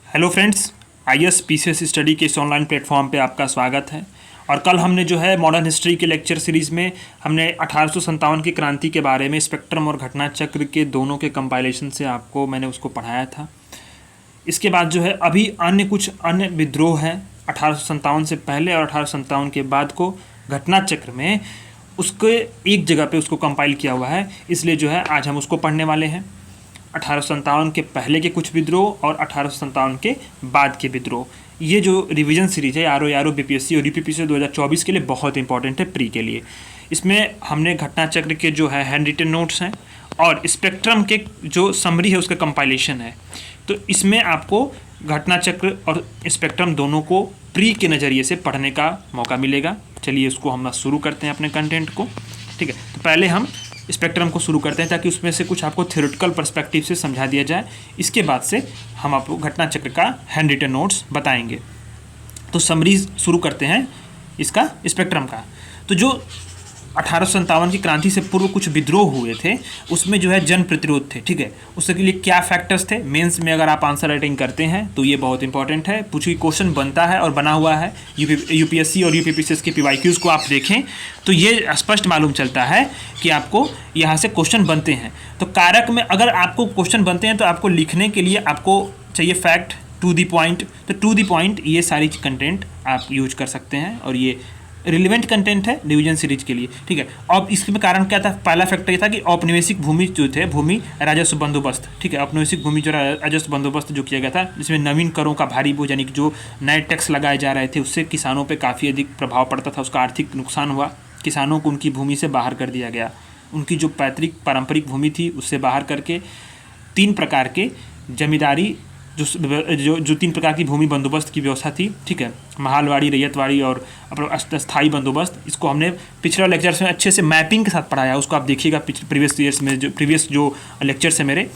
Hello friends, IAS PCS study के इस online platform पे आपका स्वागत है। और कल हमने जो है मॉडर्न हिस्ट्री के लेक्चर सीरीज़ में हमने 1857 की क्रांति के बारे में स्पेक्ट्रम और घटना चक्र के दोनों के कंपाइलेशन से आपको मैंने उसको पढ़ाया था। इसके बाद जो है अभी कुछ अन्य विद्रोह हैं 1857 से पहले और 1857 के बाद को घटना चक्र में उसके एक जगह पे उसको कंपाइल किया हुआ है, इसलिए जो है आज हम उसको पढ़ने वाले हैं। 1857 के पहले के कुछ विद्रोह और 1857 के बाद के विद्रोह। ये जो रिवीजन सीरीज है आर बीपीएससी और यूपीपीसी 2024 के लिए बहुत इंपॉर्टेंट है, प्री के लिए। इसमें हमने घटना चक्र के जो है हैंड रिटन नोट्स हैं और स्पेक्ट्रम के जो समरी है उसका कंपाइलेशन है। तो इसमें आपको घटना चक्र और स्पेक्ट्रम दोनों को प्री के नज़रिए से पढ़ने का मौका मिलेगा। चलिए उसको हम शुरू करते हैं अपने कंटेंट को। ठीक है, तो पहले हम स्पेक्ट्रम को शुरू करते हैं ताकि उसमें से कुछ आपको थ्योरेटिकल पर्सपेक्टिव से समझा दिया जाए। इसके बाद से हम आपको घटना चक्र का हैंड रिटन नोट्स बताएंगे। तो समरीज शुरू करते हैं इसका स्पेक्ट्रम का। तो जो 1857 की क्रांति से पूर्व कुछ विद्रोह हुए थे उसमें जो है जन प्रतिरोध थे। ठीक है, उसके लिए क्या फैक्टर्स थे, मेंस में अगर आप आंसर राइटिंग करते हैं तो ये बहुत इंपॉर्टेंट है। कुछ क्वेश्चन बनता है और बना हुआ है यूपीएससी और यूपीपीसीएस के पीवाईक्यूज को आप देखें तो ये स्पष्ट मालूम चलता है कि आपको यहाँ से क्वेश्चन बनते हैं। तो कारक में अगर आपको क्वेश्चन बनते हैं तो आपको लिखने के लिए आपको चाहिए फैक्ट, टू द पॉइंट। तो टू द पॉइंट ये सारी कंटेंट आप यूज कर सकते हैं और ये रिलेवेंट कंटेंट है रिवीजन सीरीज के लिए। ठीक है, अब इसमें कारण क्या था? पहला फैक्टर ये था कि औपनिवेशिक भूमि जो थे, भूमि राजस्व बंदोबस्त। ठीक है, औपनिवेशिक भूमि जो राजस्व बंदोबस्त जो किया गया था जिसमें नवीन करों का भारी बोझ यानी कि जो नए टैक्स लगाए जा रहे थे उससे किसानों पे काफ़ी अधिक प्रभाव पड़ता था, उसका आर्थिक नुकसान हुआ। किसानों को उनकी भूमि से बाहर कर दिया गया, उनकी जो पैतृक पारंपरिक भूमि थी उससे बाहर करके तीन प्रकार के जमींदारी जो तीन प्रकार की भूमि बंदोबस्त की व्यवस्था थी। ठीक है, महालवाड़ी, रैयतवाड़ी और स्थायी बंदोबस्त। इसको हमने पिछले लेक्चर्स में अच्छे से मैपिंग के साथ पढ़ाया, उसको आप देखिएगा प्रीवियस ईयर्स में, जो प्रीवियस जो लेक्चर्स है मेरे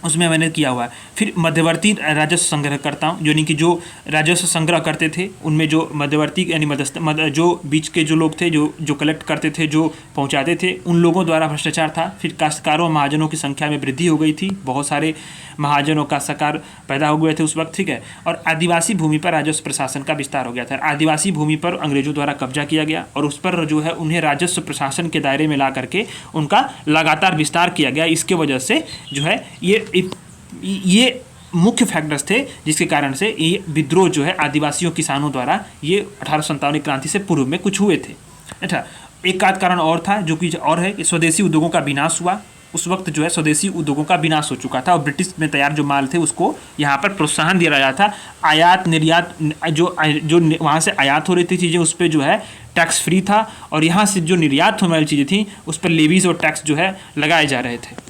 उसमें मैंने किया हुआ है। फिर मध्यवर्ती राजस्व संग्रहकर्ता यानी कि जो राजस्व संग्रह करते थे उनमें जो मध्यवर्ती यानी जो बीच के जो लोग थे जो कलेक्ट करते थे, जो पहुंचाते थे, उन लोगों द्वारा भ्रष्टाचार था। फिर काश्तकारों महाजनों की संख्या में वृद्धि हो गई थी, बहुत सारे महाजनों का सकार पैदा हो गए थे उस वक्त। ठीक है, और आदिवासी भूमि पर राजस्व प्रशासन का विस्तार हो गया था। आदिवासी भूमि पर अंग्रेजों द्वारा कब्जा किया गया और उस पर जो है उन्हें राजस्व प्रशासन के दायरे में ला करके उनका लगातार विस्तार किया गया। इसके वजह से जो है ये मुख्य फैक्टर्स थे जिसके कारण से ये विद्रोह जो है आदिवासियों किसानों द्वारा ये 1857 क्रांति से पूर्व में कुछ हुए थे। अच्छा, एक आध कारण और था जो कि और है कि स्वदेशी उद्योगों का विनाश हुआ। उस वक्त जो है स्वदेशी उद्योगों का विनाश हो चुका था और ब्रिटिश में तैयार जो माल थे उसको यहाँ पर प्रोत्साहन दिया गया था। आयात निर्यात जो वहाँ से आयात हो रही थी चीज़ें उस पर जो है टैक्स फ्री था और यहाँ से जो निर्यात होने वाली चीज़ें थी उस पर लेवीज और टैक्स जो है लगाए जा रहे थे।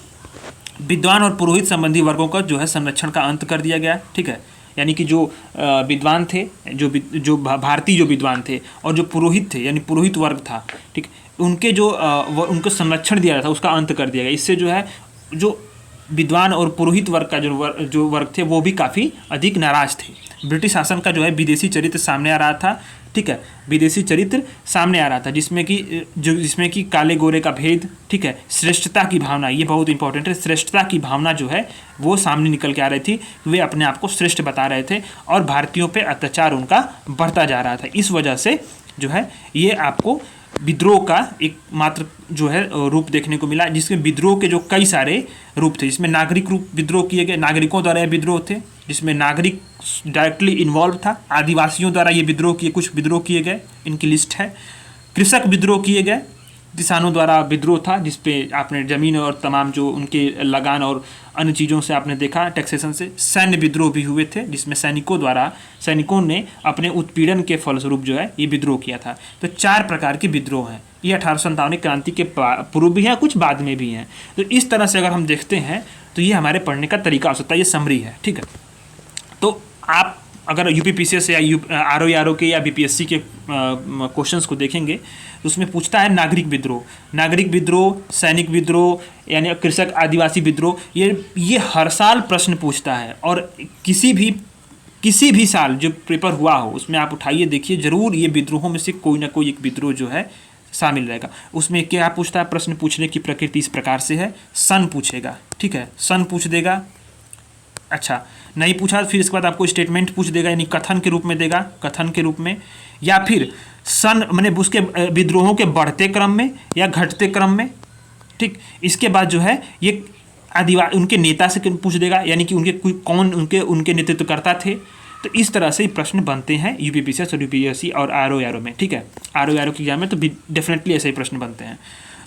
विद्वान और पुरोहित संबंधी वर्गों का जो है संरक्षण का अंत कर दिया गया। ठीक है, यानी कि जो विद्वान थे, जो भारतीय जो विद्वान थे और जो पुरोहित थे यानी पुरोहित वर्ग था, ठीक, उनके जो उनको संरक्षण दिया था उसका अंत कर दिया गया। इससे जो है जो विद्वान और पुरोहित वर्ग का जो वर्ग थे वो भी काफ़ी अधिक नाराज थे। ब्रिटिश शासन का जो है विदेशी चरित्र सामने आ रहा था। ठीक है, विदेशी चरित्र सामने आ रहा था जिसमें कि काले गोरे का भेद, ठीक है, श्रेष्ठता की भावना, ये बहुत इंपॉर्टेंट है। श्रेष्ठता की भावना जो है वो सामने निकल के आ रही थी, वे अपने आप को श्रेष्ठ बता रहे थे और भारतीयों पे अत्याचार उनका बढ़ता जा रहा था। इस वजह से जो है ये आपको विद्रोह का एक मात्र जो है रूप देखने को मिला, जिसमें विद्रोह के जो कई सारे रूप थे, जिसमें नागरिक रूप विद्रोह किए गए, नागरिकों द्वारा ये विद्रोह थे जिसमें नागरिक डायरेक्टली इन्वॉल्व था। आदिवासियों द्वारा ये विद्रोह किए, कुछ विद्रोह किए गए, इनकी लिस्ट है। कृषक विद्रोह किए गए, किसानों द्वारा विद्रोह था जिसपे आपने ज़मीन और तमाम जो उनके लगान और अन्य चीज़ों से आपने देखा, टैक्सेशन से। सैन्य विद्रोह भी हुए थे जिसमें सैनिकों ने अपने उत्पीड़न के फलस्वरूप जो है ये विद्रोह किया था। तो चार प्रकार के विद्रोह हैं, ये 1857 क्रांति के पूर्व भी हैं, कुछ बाद में भी हैं। तो इस तरह से अगर हम देखते हैं तो ये हमारे पढ़ने का तरीका हो सकता है, ये समरी है। ठीक है, तो आप अगर यूपीपीसीएस या आरओ के या बीपीएससी के क्वेश्चंस को देखेंगे तो उसमें पूछता है नागरिक विद्रोह, सैनिक विद्रोह यानी कृषक आदिवासी विद्रोह, ये हर साल प्रश्न पूछता है। और किसी भी साल जो पेपर हुआ हो उसमें आप उठाइए देखिए, जरूर ये विद्रोहों में से कोई ना कोई एक विद्रोह जो है शामिल रहेगा। उसमें क्या पूछता है? प्रश्न पूछने की प्रकृति इस प्रकार से है, सन पूछेगा। ठीक है, सन पूछ देगा, अच्छा नहीं पूछा, फिर इसके बाद आपको स्टेटमेंट पूछ देगा, यानी कथन के रूप में देगा, कथन के रूप में, या फिर सन मैंने उसके विद्रोहों के बढ़ते क्रम में या घटते क्रम में। ठीक, इसके बाद जो है ये आदिवासी उनके नेता से पूछ देगा, यानी कि उनके कौन उनके नेतृत्वकर्ता थे। तो इस तरह से प्रश्न बनते हैं यूपीपीसीएस और यूपीएससी और आरओ में। ठीक है, आरओ की एग्जाम में तो डेफिनेटली ऐसे ही प्रश्न बनते हैं।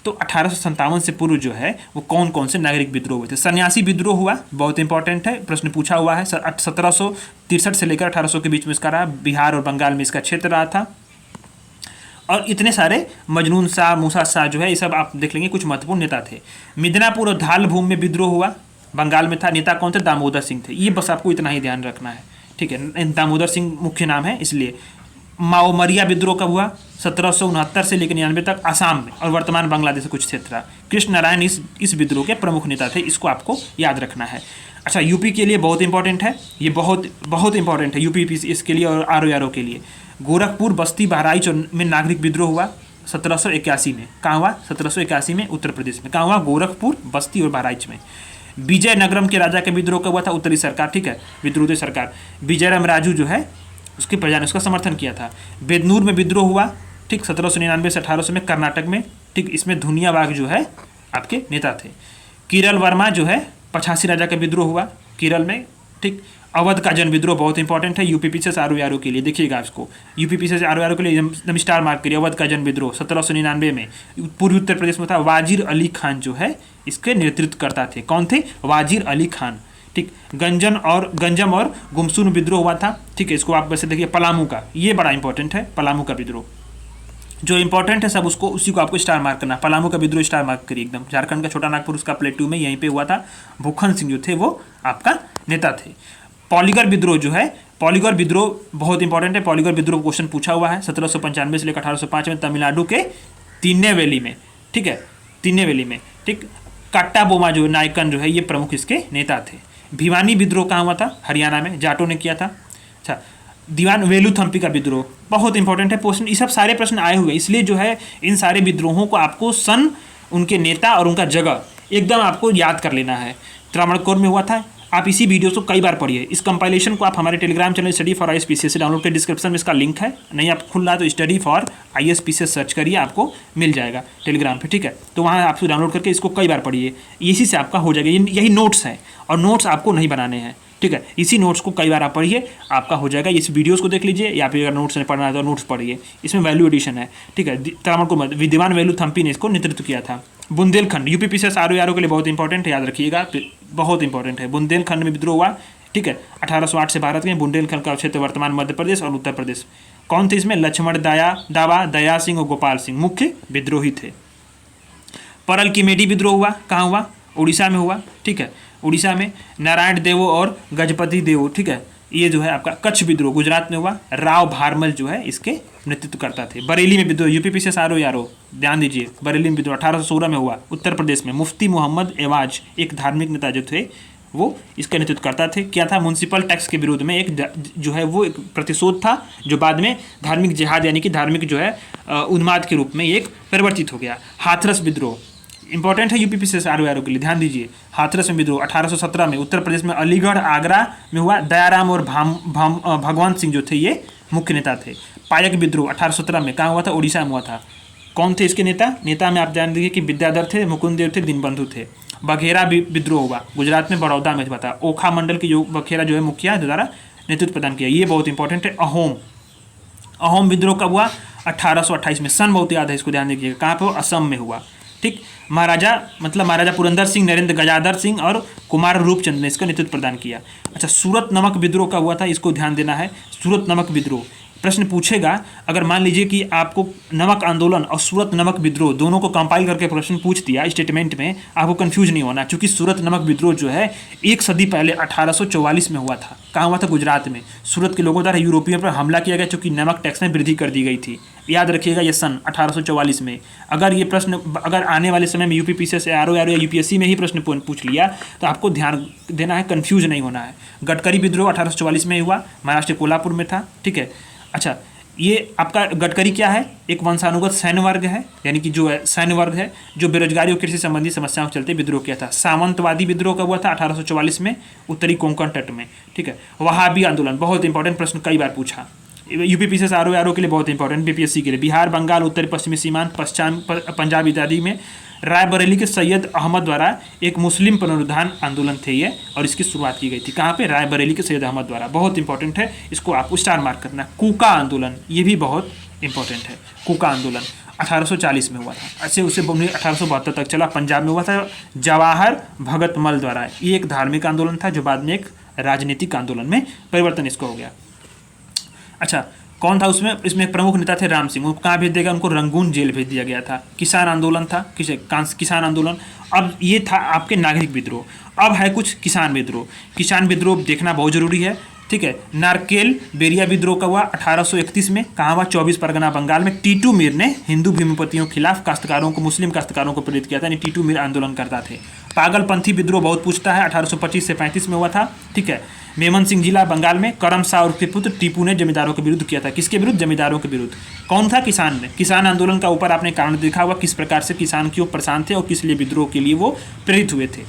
तो 1857 से पूर्व जो है वो कौन कौन से नागरिक विद्रोह हुए थे। सन्यासी विद्रोह हुआ, बहुत इंपॉर्टेंट है, प्रश्न पूछा हुआ है। 1763 से लेकर 1800 के बीच में इसका रहा, बिहार और बंगाल में इसका क्षेत्र रहा था। और इतने सारे मजनून शाह, मूसा शाह जो है, ये सब आप देख लेंगे, कुछ महत्वपूर्ण नेता थे। मिदनापुर और धाल भूमि में विद्रोह हुआ, बंगाल में था। नेता कौन थे? दामोदर सिंह थे। ये बस आपको इतना ही ध्यान रखना है। ठीक है, दामोदर सिंह मुख्य नाम है इसलिए। माओमरिया विद्रोह कब हुआ? 1769 से लेकर 99 तक, आसाम में और वर्तमान बांग्लादेश से कुछ क्षेत्र था। कृष्ण नारायण इस विद्रोह के प्रमुख नेता थे, इसको आपको याद रखना है। अच्छा, यूपी के लिए बहुत इंपॉर्टेंट है, ये बहुत इंपॉर्टेंट है यूपी इसके लिए और आरओ के लिए। गोरखपुर, बस्ती, बहराइच में नागरिक विद्रोह हुआ 1781 में। कहाँ हुआ? 1781 में उत्तर प्रदेश में। कहाँ हुआ? गोरखपुर, बस्ती और बहराइच में। विजयनगरम के राजा का विद्रोह कब हुआ था? उत्तरी सरकार। ठीक है, विद्रोही सरकार विजयराम राजू जो है उसके प्रजा ने उसका समर्थन किया था। बेदनूर में विद्रोह हुआ, ठीक, 1799 से 1800 में, कर्नाटक में। ठीक, इसमें धुनिया बाग जो है आपके नेता थे। किरल वर्मा जो है 85 राजा का विद्रोह हुआ केरल में। ठीक, अवध का जन विद्रोह बहुत इंपॉर्टेंट है यूपीपीसीएस आरओ के लिए, देखिएगा इसको, यूपीपीसीएस आरओ के लिए एकदम स्टार मार्क करिए। अवध का जन विद्रोह 1799 में पूर्वी उत्तर प्रदेश में था। वाजिर अली खान जो है इसके नेतृत्वकर्ता थे। कौन थे? वाजिर अली खान। ठीक, गंजम और गुमसुन विद्रोह हुआ था। ठीक है, इसको आप वैसे देखिए, पलामू का, ये बड़ा इंपॉर्टेंट है, पलामू का विद्रोह। जो इंपॉर्टेंट है सब उसको उसी को आपको स्टार मार्क करना। पलामू का विद्रोह स्टार मार्क करिए एकदम। झारखंड का छोटा नागपुर उसका प्लेटू में यहीं पे हुआ था। भूखन सिंह जो थे वो आपका नेता थे। पॉलीगर विद्रोह जो है, पॉलीगर विद्रोह बहुत इंपॉर्टेंट है। पॉलीगर विद्रोह क्वेश्चन पूछा हुआ है 1795 से लेकर 1805 में, तमिलनाडु के तिन्नेवेली में। ठीक है, तिन्नेवेली में। ठीक, कट्टा बोमा जो नायकन जो है ये प्रमुख इसके नेता थे। भिवानी विद्रोह कहाँ हुआ था? हरियाणा में, जाटों ने किया था। अच्छा, दीवान वेलुथम्पी का विद्रोह बहुत इंपॉर्टेंट है प्रश्न। ये सब सारे प्रश्न आए हुए, इसलिए जो है इन सारे विद्रोहों को आपको सन, उनके नेता और उनका जगह एकदम आपको याद कर लेना है। त्रावणकोर में हुआ था। आप इसी वीडियो को कई बार पढ़िए। इस कंपाइलेशन को आप हमारे Telegram channel study for IAS-PCS से डाउनलोड कर, डिस्क्रिप्शन में इसका लिंक है। नहीं आप खुल रहा है तो स्टडी फॉर IAS-PCS सर्च करिए, आपको मिल जाएगा टेलीग्राम पे। ठीक है, तो वहाँ आप डाउनलोड करके इसको कई बार पढ़िए, इसी से आपका हो जाएगा। यही नोट्स है और नोट्स आपको नहीं बनाने हैं। ठीक है, इसी नोट्स को कई बार आप पढ़िए, आपका हो जाएगा। इस वीडियोस को देख लीजिए, या फिर अगर नोट्स नहीं पढ़ना है तो नोट्स पढ़िए। इसमें वैल्यू एडिशन है। ठीक है, त्रावणकोर विद्यमान वेलुथम्पी ने इसको नेतृत्व किया था। बुंदेलखंड यूपीपीसीएस आरओ के लिए बहुत इंपॉर्टेंट है, याद रखिएगा, बहुत इंपॉर्टेंट है। बुंदेलखंड में विद्रोह हुआ। ठीक है, 1808 से भारत में। बुंदेलखंड का क्षेत्र वर्तमान मध्य प्रदेश और उत्तर प्रदेश। कौन थे इसमें? लक्ष्मण दावा, दया सिंह और गोपाल सिंह मुख्य विद्रोही थे। परल की मेडी विद्रोह हुआ, कहाँ हुआ? उड़ीसा में हुआ। ठीक है, उड़ीसा में। नारायण देवो और गजपति देवो, ठीक है, ये जो है आपका कच्छ विद्रोह गुजरात में हुआ। राव भारमल जो है इसके नेतृत्वकर्ता थे। बरेली में विद्रोह, यूपीपीसीएस आरओ ध्यान दीजिए, बरेली में विद्रोह 1816 में हुआ उत्तर प्रदेश में। मुफ्ती मोहम्मद एवाज एक धार्मिक नेता जो थे वो इसका नेतृत्वकर्ता थे। क्या था? म्युनिसिपल टैक्स के विरोध में एक जो है वो एक प्रतिशोध था, जो बाद में धार्मिक जिहाद यानी कि धार्मिक जो है उन्माद के रूप में एक परिवर्तित हो गया। हाथरस विद्रोह इंपॉर्टेंट है यूपीपीसीएस आरओ के लिए, ध्यान दीजिए। हाथरस में विद्रोह 1817 में उत्तर प्रदेश में अलीगढ़ आगरा में हुआ। दयाराम और भगवंत सिंह जो थे ये मुख्य नेता थे। पायक विद्रोह 1817 में कहाँ हुआ था? उड़ीसा में हुआ था। कौन थे इसके नेता में आप जान दीजिए कि विद्याधर थे, मुकुंददेव थे, दीनबंधु थे। बघेरा विद्रोह हुआ गुजरात में, बड़ौदा में हुआ था। ओखा मंडल की जो बघेरा जो है मुखिया द्वारा नेतृत्व प्रदान किया, ये बहुत इंपॉर्टेंट है। अहोम विद्रोह कब हुआ? 1828 में। सन बहुत याद है, इसको ध्यान दीजिएगा। कहाँ पर? असम में हुआ। ठीक, महाराजा पुरंदर सिंह, नरेंद्र गजाधर सिंह और कुमार रूपचंद ने इसका नेतृत्व प्रदान किया। अच्छा, सूरत नमक विद्रोह का हुआ था, इसको ध्यान देना है। सूरत नमक विद्रोह प्रश्न पूछेगा, अगर मान लीजिए कि आपको नमक आंदोलन और सूरत नमक विद्रोह दोनों को कंपाइल करके प्रश्न पूछ दिया स्टेटमेंट में, आपको कंफ्यूज नहीं होना, क्योंकि सूरत नमक विद्रोह जो है 1 सदी पहले 1844 में हुआ था। कहाँ हुआ था? गुजरात में। सूरत के लोगों द्वारा यूरोपियों पर हमला किया गया, क्योंकि नमक टैक्स में वृद्धि कर दी गई थी। याद रखिएगा ये सन 1844 में। अगर ये प्रश्न अगर आने वाले समय में यूपीपीसीएस आरओ या यूपीएससी में ही प्रश्न पूछ लिया तो आपको ध्यान देना है, कंफ्यूज नहीं होना है। गडकरी विद्रोह 1844 में हुआ, महाराष्ट्र कोल्हापुर में था। ठीक है, अच्छा, ये आपका गडकरी क्या है, एक वंशानुगत सैन्य वर्ग है, यानी कि जो है सैन्य वर्ग है जो बेरोजगारी और कृषि संबंधी समस्याओं के चलते विद्रोह किया था। सामंतवादी विद्रोह का हुआ था 1844 में उत्तरी कोंकण तट में, ठीक है। वहाबी आंदोलन, बहुत इंपॉर्टेंट प्रश्न, कई बार पूछा, यूपीपीसीएस आरओ के लिए बहुत इंपॉर्टेंट, बीपीएससी के लिए। बिहार, बंगाल, उत्तर पश्चिमी सीमांत, पश्चिम पंजाब इत्यादि में रायबरेली के सैयद अहमद द्वारा एक मुस्लिम पुनरुत्थान आंदोलन थे ये, और इसकी शुरुआत की गई थी कहाँ पे, रायबरेली के सैयद अहमद द्वारा। बहुत इंपॉर्टेंट है, इसको आपको स्टार मार्क करना। कूका आंदोलन, ये भी बहुत इंपॉर्टेंट है। कूका आंदोलन 1840 में हुआ था, ऐसे उसे 1872 तक चला, पंजाब में हुआ था जवाहर भगत मल द्वारा। ये एक धार्मिक आंदोलन था जो बाद में एक राजनीतिक आंदोलन में परिवर्तन इसको हो गया। अच्छा, कौन था उसमें, इसमें एक प्रमुख नेता थे राम सिंह, उनको कहाँ भेज दिया गया, उनको रंगून जेल भेज दिया गया था। किसान आंदोलन था, किसान आंदोलन। अब ये था आपके नागरिक विद्रोह। अब है कुछ किसान विद्रोह। किसान विद्रोह देखना बहुत जरूरी है, ठीक है। नारकेल बेरिया विद्रोह का हुआ 1831 में, कहाँ हुआ, 24 परगना बंगाल में। टीटू मीर ने हिंदू भूमिपतियों के खिलाफ काश्तकारों को, मुस्लिम काश्तकारों को प्रेरित किया था, यानी टीटू मीर आंदोलन करता थे। पागलपंथी विद्रोह बहुत पूछता है, 1825 से 35 में हुआ था, ठीक है। मेमन सिंह जिला बंगाल में, करम शाह और के पुत्र टीपू ने जमींदारों के विरुद्ध किया था। किसके विरुद्ध, जमींदारों के विरुद्ध। कौन था, किसान ने। किसान आंदोलन का ऊपर आपने कारण देखा हुआ, किस प्रकार से किसान क्यों परेशान थे और किस लिए विद्रोह के लिए वो प्रेरित हुए थे।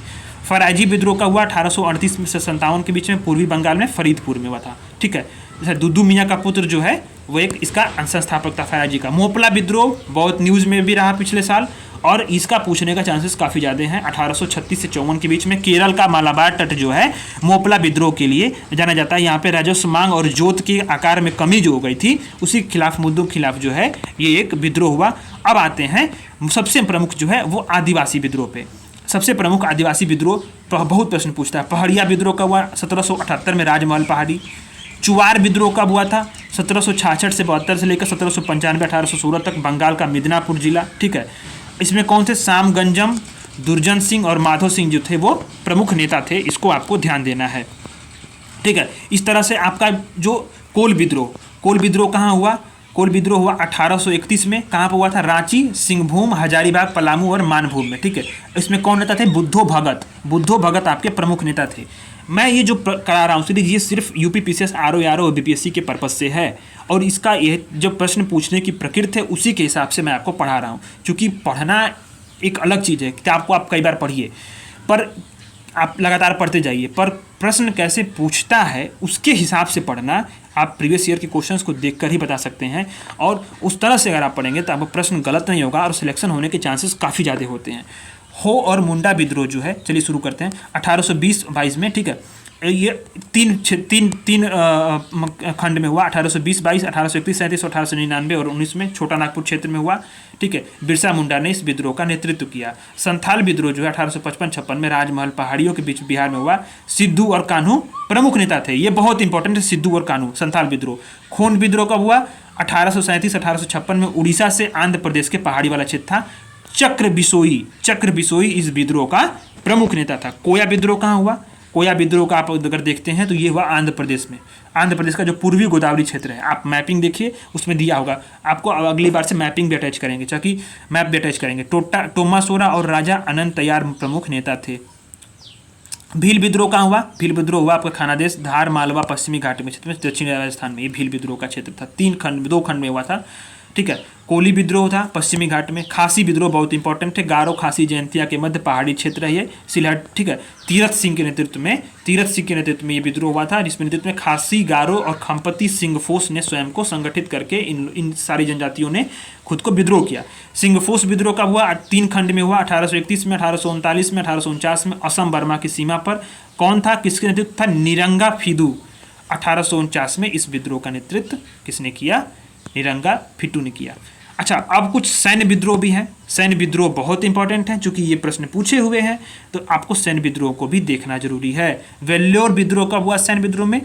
फराजी विद्रोह का हुआ 1838 से 57 के बीच में, पूर्वी बंगाल में फरीदपुर में हुआ था, ठीक है। जैसे दुद्दू मियाँ का पुत्र जो है वो एक इसका संस्थापक था फराजी का। मोपला विद्रोह बहुत न्यूज़ में भी रहा पिछले साल, और इसका पूछने का चांसेस काफ़ी ज़्यादा हैं। 1836 से 54 के बीच में केरल का मालाबार तट जो है मोपला विद्रोह के लिए जाना जाता है। यहाँ पे राजस्व मांग और जोत के आकार में कमी जो हो गई थी उसी के खिलाफ, मुद्दों के खिलाफ जो है ये एक विद्रोह हुआ। अब आते हैं सबसे प्रमुख जो है वो आदिवासी विद्रोह पे। सबसे प्रमुख आदिवासी विद्रोह बहुत प्रश्न पूछता है। पहाड़िया विद्रोह का हुआ 1778 में, राजमहल पहाड़ी। चुवार विद्रोह कब हुआ था, 1766 से 72 से लेकर 1795 1816 तक, बंगाल का मिदनापुर जिला, ठीक है। इसमें कौन थे, सामगंजम, दुर्जन सिंह और माधव सिंह जो थे वो प्रमुख नेता थे, इसको आपको ध्यान देना है, ठीक है। इस तरह से आपका जो कोल विद्रोह कहाँ हुआ, कोल विद्रोह हुआ 1831 में, कहाँ पर हुआ था, रांची, सिंहभूम, हजारीबाग, पलामू और मानभूम में, ठीक है। इसमें कौन नेता थे, बुद्धो भगत आपके प्रमुख नेता थे। मैं ये जो करा रहा हूँ सीरीज, ये सिर्फ यूपीपीसीएस आरओ और बीपीएससी के पर्पज से है, और इसका ये जो प्रश्न पूछने की प्रकृति है उसी के हिसाब से मैं आपको पढ़ा रहा हूँ। क्योंकि पढ़ना एक अलग चीज़ है, किताब को आप कई बार पढ़िए, पर आप लगातार पढ़ते जाइए, पर प्रश्न कैसे पूछता है उसके हिसाब से पढ़ना। आप प्रीवियस ईयर के क्वेश्चंस को देखकर ही बता सकते हैं, और उस तरह से अगर आप पढ़ेंगे तो आपका प्रश्न गलत नहीं होगा और सिलेक्शन होने के चांसेस काफ़ी ज़्यादा होते हैं। हो और मुंडा विद्रोह जो है, चलिए शुरू करते हैं। 1820-22 में, ठीक है। ये तीन खंड में हुआ, 1820-22, 1831-37 और 1899 और 19 में छोटा नागपुर क्षेत्र में हुआ, ठीक है। बिरसा मुंडा ने इस विद्रोह का नेतृत्व किया। संथाल विद्रोह जो है 1855-56 में राजमहल पहाड़ियों के बीच बिहार में हुआ। सिद्धू और कान्हू प्रमुख नेता थे, ये बहुत इंपॉर्टेंट है, सिद्धू और कान्हू। संथाल विद्रोह। खून विद्रोह कब हुआ, 1837-1856 में उड़ीसा से आंध्र प्रदेश के पहाड़ी वाला क्षेत्र था। चक्र बिसोई इस विद्रोह का प्रमुख नेता था। कोया विद्रोह कहाँ हुआ, कोया विद्रोह का आप अगर देखते हैं तो ये हुआ आंध्र प्रदेश में। आंध्र प्रदेश का जो पूर्वी गोदावरी क्षेत्र है, आप मैपिंग देखिए, उसमें दिया होगा आपको। अगली बार से मैपिंग भी अटैच करेंगे, ताकि मैप भी अटैच करेंगे। टोमासोरा और राजा अनंत तैयार प्रमुख नेता थे। भील विद्रोह कहाँ हुआ, भील विद्रोह हुआ आपका खानादेश, धार, मालवा, पश्चिमी घाटी में क्षेत्र में, दक्षिणी राजस्थान में। ये भील विद्रोह का क्षेत्र था, 2 खंड में हुआ था, ठीक है। कोली विद्रोह था पश्चिमी घाट में। खासी विद्रोह बहुत इंपॉर्टेंट है, गारो, खासी, जयंतिया के मध्य पहाड़ी क्षेत्र है ये, सिलहट, ठीक है। तीरथ सिंह के नेतृत्व में ये विद्रोह हुआ था, जिसमें नेतृत्व में खासी, गारो और खम्पति सिंगफोस ने स्वयं को संगठित करके इन सारी जनजातियों ने खुद को विद्रोह किया। सिंगफोस विद्रोह कब हुआ, 3 खंड में हुआ, 1831 में, 1839 में, 1849 में, असम बर्मा की सीमा पर। कौन था, किसके नेतृत्व था, निरंगा फिदू। 1849 में इस विद्रोह का नेतृत्व किसने किया, निरंगा फिटू ने किया। अच्छा, अब कुछ सैन्य विद्रोह भी हैं। सैन्य विद्रोह बहुत इंपॉर्टेंट है, चूंकि ये प्रश्न पूछे हुए हैं तो आपको सैन्य विद्रोह को भी देखना जरूरी है। वेल्लोर विद्रोह कब हुआ, सैन्य विद्रोह में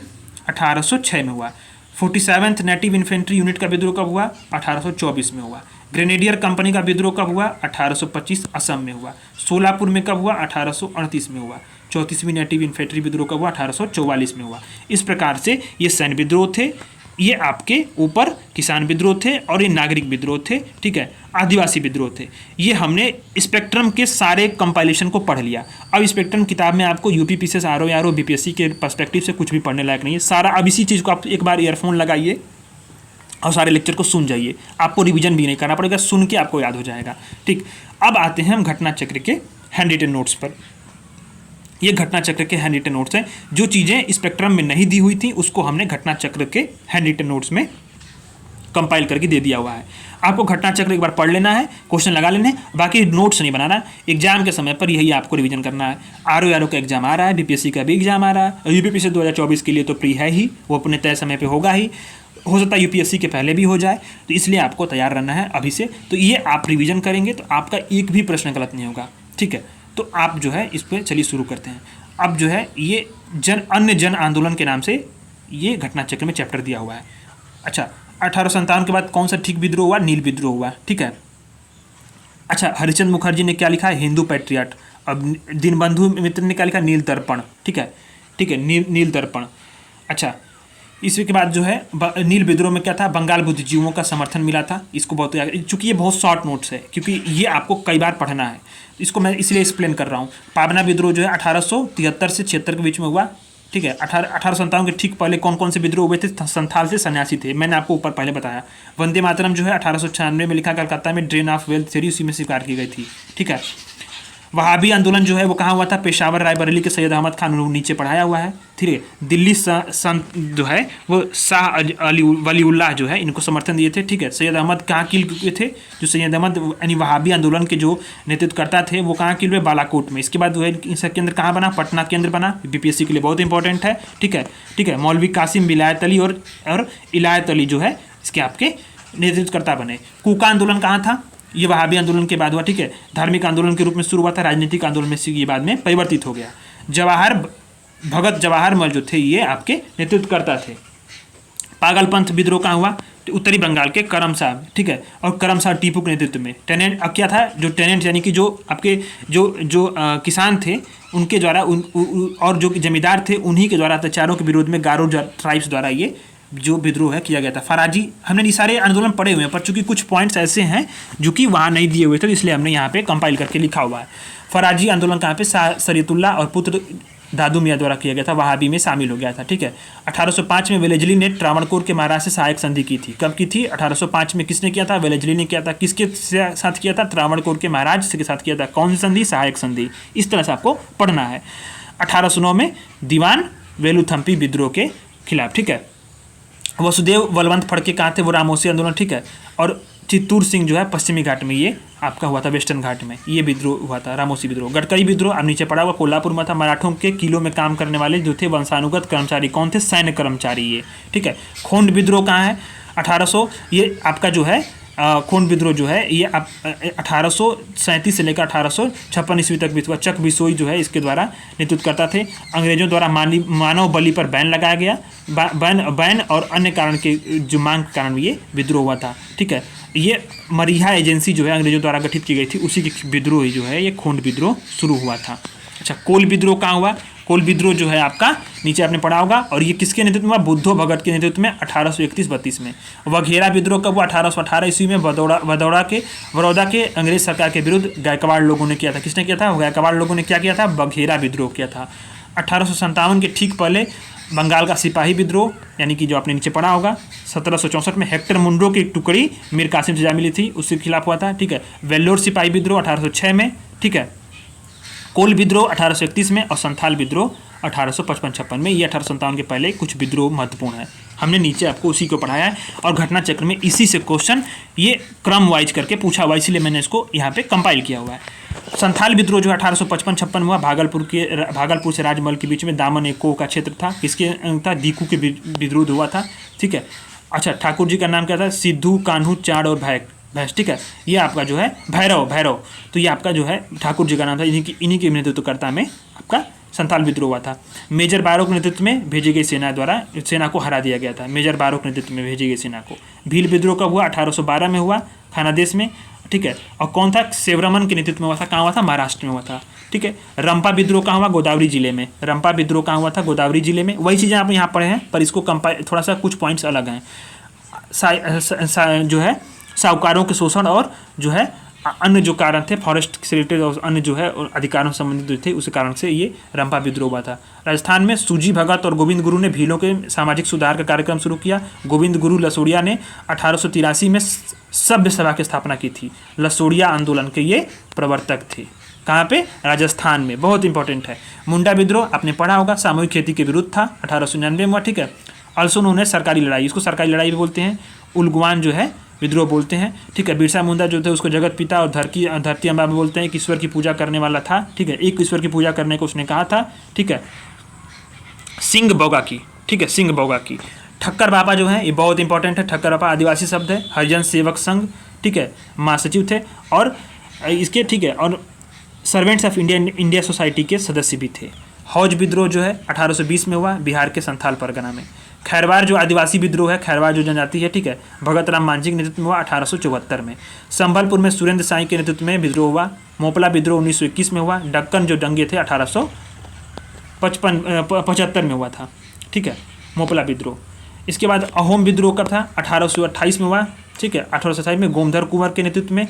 1806 में हुआ। 47th नेटिव इन्फेंट्री यूनिट का विद्रोह कब हुआ, 1824 में हुआ। ग्रेनेडियर कंपनी का विद्रोह कब हुआ, 1825 असम में हुआ। सोलापुर में कब हुआ, 1838 में हुआ। 34वीं नेटिव इन्फेंट्री विद्रोह कब हुआ, 1844 में हुआ। इस प्रकार से ये सैन्य विद्रोह थे, ये आपके ऊपर किसान विद्रोह थे और ये नागरिक विद्रोह थे, ठीक है। आदिवासी विद्रोह थे। ये हमने स्पेक्ट्रम के सारे कंपाइलेशन को पढ़ लिया। अब स्पेक्ट्रम किताब में आपको यूपीपीसीएस आरओ बीपीएससी के पर्सपेक्टिव से कुछ भी पढ़ने लायक नहीं है सारा। अब इसी चीज़ को आप एक बार ईयरफोन लगाइए और सारे लेक्चर को सुन जाइए, आपको रिवीजन भी नहीं करना पड़ेगा, सुन के आपको याद हो जाएगा। ठीक, अब आते हैं हम घटना चक्र के हैंड रिटन नोट्स पर। ये घटना चक्र के हैंड रिटन नोट्स हैं। जो चीज़ें स्पेक्ट्रम में नहीं दी हुई थी उसको हमने घटना चक्र के हैंड रिटन नोट्स में कंपाइल करके दे दिया हुआ है। आपको घटना चक्र एक बार पढ़ लेना है, क्वेश्चन लगा लेने हैं, बाकी नोट्स नहीं बनाना। एग्जाम के समय पर यही आपको रिवीजन करना है। आरओ का एग्जाम आ रहा है, बीपीएससी का भी एग्जाम आ रहा है, और यूपीपीसी 2024 के लिए तो प्री है ही, वो अपने तय समय पर होगा ही, हो सकता है यूपीएससी के पहले भी हो जाए, तो इसलिए आपको तैयार रहना है अभी से। तो ये आप रिवीजन करेंगे तो आपका एक भी प्रश्न गलत नहीं होगा। ठीक है, तो आप जो है इस पर चलिए शुरू करते हैं। अब जो है ये अन्य जन आंदोलन के नाम से ये घटना चक्र में चैप्टर दिया हुआ है। अच्छा, 1857 के बाद कौन सा ठीक विद्रोह हुआ? नील विद्रोह हुआ। ठीक है। अच्छा, हरिश्चंद्र मुखर्जी ने क्या लिखा है? हिंदू पैट्रियट। अब दीनबंधु मित्र ने क्या लिखा? नील दर्पण। ठीक है, ठीक है, नील दर्पण। अच्छा, इसी के बाद जो है नील विद्रोह में क्या था? बंगाल बुद्धिजीवियों का समर्थन मिला था। इसको बहुत, चूंकि ये बहुत शॉर्ट नोट्स है, क्योंकि ये आपको कई बार पढ़ना है, इसको मैं इसलिए एक्सप्लेन कर रहा हूँ। पाबना विद्रोह जो है 1873 से 76 के बीच में हुआ। ठीक है, 1857 के ठीक पहले कौन कौन से विद्रोह हुए थे? संथाल से सन्यासी थे, मैंने आपको ऊपर पहले बताया। वंदे मातरम जो है 1896 में लिखा, कलकत्ता में ड्रेन ऑफ वेल्थ थ्योरी उसी में स्वीकार की गई थी। ठीक है। वहाबी आंदोलन जो है वो कहाँ हुआ था? पेशावर रायबरेली के सैयद अहमद खान, नीचे पढ़ाया हुआ है। ठीक है। दिल्ली संत जो है वो शाह अली वलीउल्लाह जो है इनको समर्थन दिए थे। ठीक है। सैयद अहमद कहाँ किल हुए थे? जो सैयद अहमद यानी वहाबी आंदोलन के जो नेतृत्व करता थे वो कहाँ किल हुए? बालाकोट में। इसके बाद जो है इसका केंद्र कहाँ बना? पटना केंद्र बना। बीपीएससी के लिए बहुत इंपॉर्टेंट है। ठीक है, ठीक है। मौलवी कासिम विलायत अली और इलायत अली जो है इसके आपके नेतृत्वकर्ता बने। कूका आंदोलन कहाँ था? ये वहाबी आंदोलन के बाद हुआ। ठीक है, धार्मिक आंदोलन के रूप में शुरू हुआ था, राजनीतिक आंदोलन में से ये बाद में परिवर्तित हो गया। भगत जवाहरलाल जो थे ये आपके नेतृत्व करता थे। पागलपंथ विद्रोह कहाँ हुआ? उत्तरी बंगाल के करम साहब। ठीक है, और करम साहब टीपू के नेतृत्व में। टेनेंट क्या था? जो टेनेंट यानी कि जो आपके जो किसान थे उनके द्वारा और जो जमींदार थे उन्हीं के द्वारा अत्याचारों के विरोध में गारो ट्राइब्स द्वारा ये जो विद्रोह है किया गया था। फराजी, हमने ये सारे आंदोलन पढ़े हुए हैं, पर चूंकि कुछ पॉइंट्स ऐसे हैं जो कि वहाँ नहीं दिए हुए थे, इसलिए हमने यहाँ पे कंपाइल करके लिखा हुआ है। फराजी आंदोलन कहाँ पे? शरीयतुल्लाह और पुत्र दादू मियाँ द्वारा किया गया था, वहाबी में शामिल हो गया था। ठीक है। 1805 में वेलेजली ने त्रावणकोर के महाराज से सहायक संधि की थी। कब की थी? 1805 में। किसने किया था? वेलेजली ने किया था। किसके साथ किया था? त्रावणकोर के महाराज के साथ किया था। कौन सी संधि? सहायक संधि। इस तरह से आपको पढ़ना है। 1809 में दीवान वेलुथम्पी विद्रोह के खिलाफ। ठीक है। वसुदेव बलवंत फड़के कहाँ थे? वो रामोसी आंदोलन। ठीक है। और चित्तूर सिंह जो है पश्चिमी घाट में, ये आपका हुआ था वेस्टर्न घाट में, ये विद्रोह हुआ था, रामोसी विद्रोह। गडकरी विद्रोह अब नीचे पड़ा हुआ कोल्हापुर में था। मराठों के किलों में काम करने वाले जो थे वंशानुगत कर्मचारी, कौन थे? सैन्य कर्मचारी ये। ठीक है। खोंड विद्रोह कहाँ है? 1800, ये आपका जो है खोंड विद्रोह जो है ये 1837 से लेकर 1856 ईस्वी तक हुआ। चक बिसोई जो है इसके द्वारा नेतृत्व करता थे। अंग्रेजों द्वारा मानव बलि पर बैन लगाया गया। बैन और अन्य कारण के जो मांग के कारण ये विद्रोह हुआ था। ठीक है। ये मरीहा एजेंसी जो है अंग्रेजों द्वारा गठित की गई थी, उसी की विद्रोह ही जो है ये खोंड विद्रोह शुरू हुआ था। अच्छा, कोल विद्रोह कहाँ हुआ? कोल विद्रोह जो है आपका नीचे आपने पढ़ा होगा, और ये किसके नेतृत्व में? बुद्धो भगत के नेतृत्व में 1831-32 में। वघेरा विद्रोह कब हुआ? 1818 ईस्वी में बड़ौदा के अंग्रेज सरकार के विरुद्ध गायकवाड़ लोगों ने किया था। किसने किया था? गायकवाड़ लोगों ने क्या किया था? वघेरा विद्रोह किया था। 1857 के ठीक पहले बंगाल का सिपाही विद्रोह, यानी कि जो आपने नीचे पढ़ा होगा, 1764 में हेक्टर मुंडो की टुकड़ी मीर कासिम से जा मिली थी, उसके खिलाफ हुआ था। ठीक है। वेल्लोर सिपाही विद्रोह 1806 में। ठीक है। कोल विद्रोह 1831 में, और संथाल विद्रोह 1855-56 में। ये 1857 के पहले कुछ विद्रोह महत्वपूर्ण है, हमने नीचे आपको उसी को पढ़ाया है। और घटना चक्र में इसी से क्वेश्चन ये क्रम वाइज करके पूछा हुआ, इसलिए मैंने इसको यहाँ पे कंपाइल किया हुआ है। संथाल विद्रोह जो 1855-56 में हुआ, भागलपुर से राजमहल के बीच में दामन एको का क्षेत्र था। किसके था? दीकू के विद्रोह हुआ था। ठीक है। अच्छा, ठाकुर जी का नाम क्या था? सिद्धू, कान्हू, चाड़ और भैंस। ठीक है। ये आपका जो है भैरव, तो ये आपका जो है ठाकुर जी का नाम था। इन्हीं के नेतृत्वकर्ता में आपका संथाल विद्रोह हुआ था। मेजर बारो के नेतृत्व में भेजी गई सेना को हरा दिया गया था। मेजर बारो के नेतृत्व में भेजी गई सेना को। भील विद्रोह कब हुआ? 1812 में हुआ, खानादेश में। ठीक है। और कौन था? सेवरमन के नेतृत्व में हुआ था। कहाँ हुआ था? महाराष्ट्र में हुआ था। ठीक है। रंपा विद्रोह कहाँ हुआ? गोदावरी जिले में। रंपा विद्रोह कहाँ हुआ था? गोदावरी जिले में। वही चीज़ें आप यहाँ पढ़े हैं, पर इसको कंपाइल थोड़ा सा कुछ पॉइंट्स अलग हैं। जो है साहूकारों के शोषण और जो है अन्य जो कारण थे फॉरेस्ट से रिलेटेड और अन्य जो है अधिकारों से संबंधित जो थे उस कारण से ये रंपा विद्रोह हुआ था। राजस्थान में सूजी भगत और गोविंद गुरु ने भीलों के सामाजिक सुधार का कार्यक्रम शुरू किया। गोविंद गुरु लसोड़िया ने 1883 में सभ्य सभा की स्थापना की थी। लसोड़िया आंदोलन के ये प्रवर्तक थे। कहाँ पे? राजस्थान में। बहुत इंपॉर्टेंट है। मुंडा विद्रोह आपने पढ़ा होगा, सामूहिक खेती के विरुद्ध था, 1899 में हुआ। ठीक है। ऑल्सो उन्होंने सरकारी लड़ाई, इसको सरकारी लड़ाई भी बोलते हैं, उलगुआन जो है विद्रोह बोलते हैं। ठीक है। बिरसा मुंडा जो थे उसको जगत पिता और धरती अम्बा बोलते हैं, कि ईश्वर की पूजा करने वाला था। ठीक है। एक ईश्वर की पूजा करने को उसने कहा था। ठीक है। सिंह बोगा की, ठीक है, सिंह बोगा की। ठक्कर बाबा जो है ये बहुत इंपॉर्टेंट है। ठक्कर बाबा आदिवासी शब्द है, हरिजन सेवक संघ, ठीक है, महासचिव थे और इसके, ठीक है, और सर्वेंट्स ऑफ इंडिया सोसाइटी के सदस्य भी थे। हौज विद्रोह जो है 1820 में हुआ बिहार के संथाल परगना में। खैरवार जो आदिवासी विद्रोह है, खैरवार जो जनजाति है, ठीक है, भगत राम मांझी के नेतृत्व में हुआ 1874 में। संबलपुर में सुरेंद्र साई के नेतृत्व में विद्रोह हुआ। मोपला विद्रोह 1921 में हुआ। डक्कन जो दंगे थे 1875 में हुआ था। ठीक है, मोपला विद्रोह। इसके बाद अहोम विद्रोह का था 1828 में हुआ। ठीक है, 1827 में गोमधर कुंवर के नेतृत्व में।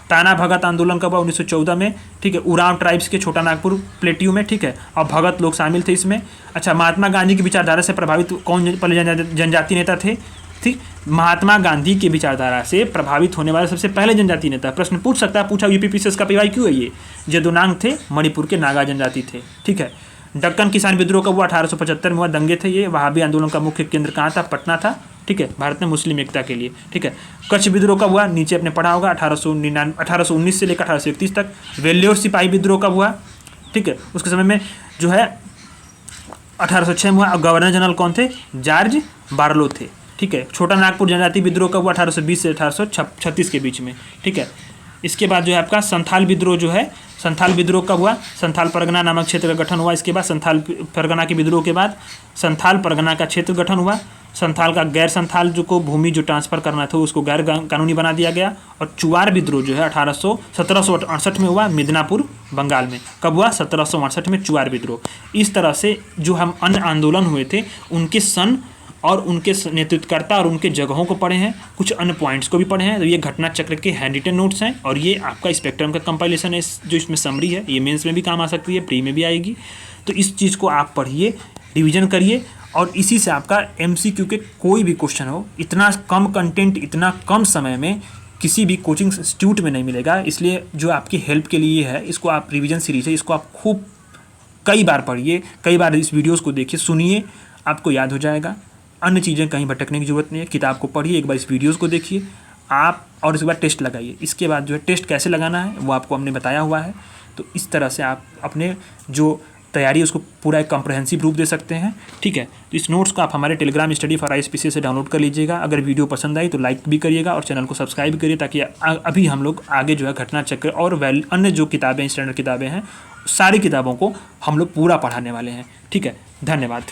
ताना भगत आंदोलन का हुआ 1914 में। ठीक है, उरांव ट्राइब्स के छोटा नागपुर प्लेट्यू में। ठीक है, और भगत लोग शामिल थे इसमें। अच्छा, महात्मा गांधी की विचारधारा से प्रभावित कौन पहले जनजाति नेता थे? ठीक, महात्मा गांधी की विचारधारा से प्रभावित होने वाले सबसे पहले जनजाति नेता। प्रश्न पूछ सकता है, पूछा यूपीपीसीएस का PYQ है ये। जदोनांग थे, मणिपुर के नागा जनजाति थे। ठीक है। दक्कन किसान विद्रोह का हुआ 1875 में हुआ, दंगे थे ये। वहाबी आंदोलन का मुख्य केंद्र कहाँ था? पटना था। ठीक है, भारत में मुस्लिम एकता के लिए। ठीक है। कच्छ विद्रोह कब हुआ? नीचे आपने पढ़ा होगा, 1819 से लेकर 1831 तक। वेल्लोर सिपाही विद्रोह कब हुआ? ठीक है, उसके समय में जो है 1806 में हुआ। और गवर्नर जनरल कौन थे? जॉर्ज बार्लो थे। ठीक है। छोटा नागपुर जनजाति विद्रोह कब हुआ? 1820 से 1836 के बीच में। ठीक है। इसके बाद जो है आपका संथाल विद्रोह जो है, संथाल विद्रोह कब हुआ? संथाल परगना नामक क्षेत्र का गठन हुआ। इसके बाद संथाल परगना के विद्रोह के बाद संथाल परगना का क्षेत्र गठन हुआ। संथाल का गैर संथाल जो को भूमि जो ट्रांसफर करना था उसको गैर कानूनी बना दिया गया। और चुआर विद्रोह जो है 1768 में हुआ, मिदनापुर बंगाल में। कब हुआ? 1768 में चुआर विद्रोह। इस तरह से जो हम अन्य आंदोलन हुए थे उनके सन और उनके नेतृत्वकर्ता और उनके जगहों को पढ़े हैं, कुछ अन्य पॉइंट्स को भी पढ़े हैं। तो ये घटना चक्र के हैंड रिटन नोट्स हैं और ये आपका स्पेक्ट्रम का कंपाइलेशन है। जो इसमें समरी है ये मेंस में भी काम आ सकती है, प्री में भी आएगी। तो इस चीज़ को आप पढ़िए, रिवीजन करिए और इसी से आपका MCQ के कोई भी क्वेश्चन हो, इतना कम कंटेंट इतना कम समय में किसी भी कोचिंग इंस्टीट्यूट में नहीं मिलेगा। इसलिए जो आपकी हेल्प के लिए है, इसको आप रिवीजन सीरीज है, इसको आप खूब कई बार पढ़िए, कई बार इस वीडियोज़ को देखिए, सुनिए, आपको याद हो जाएगा। अन्य चीज़ें कहीं भटकने की जरूरत नहीं है। किताब को पढ़िए, एक बार इस वीडियोज़ को देखिए आप, और इसके बाद टेस्ट लगाइए। इसके बाद जो है टेस्ट कैसे लगाना है वो आपको हमने बताया हुआ है। तो इस तरह से आप अपने जो तैयारी है उसको पूरा एक कॉम्प्रहेंसिव रूप दे सकते हैं। ठीक है। तो इस नोट्स को आप हमारे टेलीग्राम स्टडी फॉर ISPCS से डाउनलोड कर लीजिएगा। अगर वीडियो पसंद आई तो लाइक भी करिएगा और चैनल को सब्सक्राइब भी करिए, ताकि अभी हम लोग आगे जो है घटना चक्र और अन्य जो किताबें स्टैंडर्ड किताबें हैं सारी किताबों को हम लोग पूरा पढ़ाने वाले हैं। ठीक है, धन्यवाद।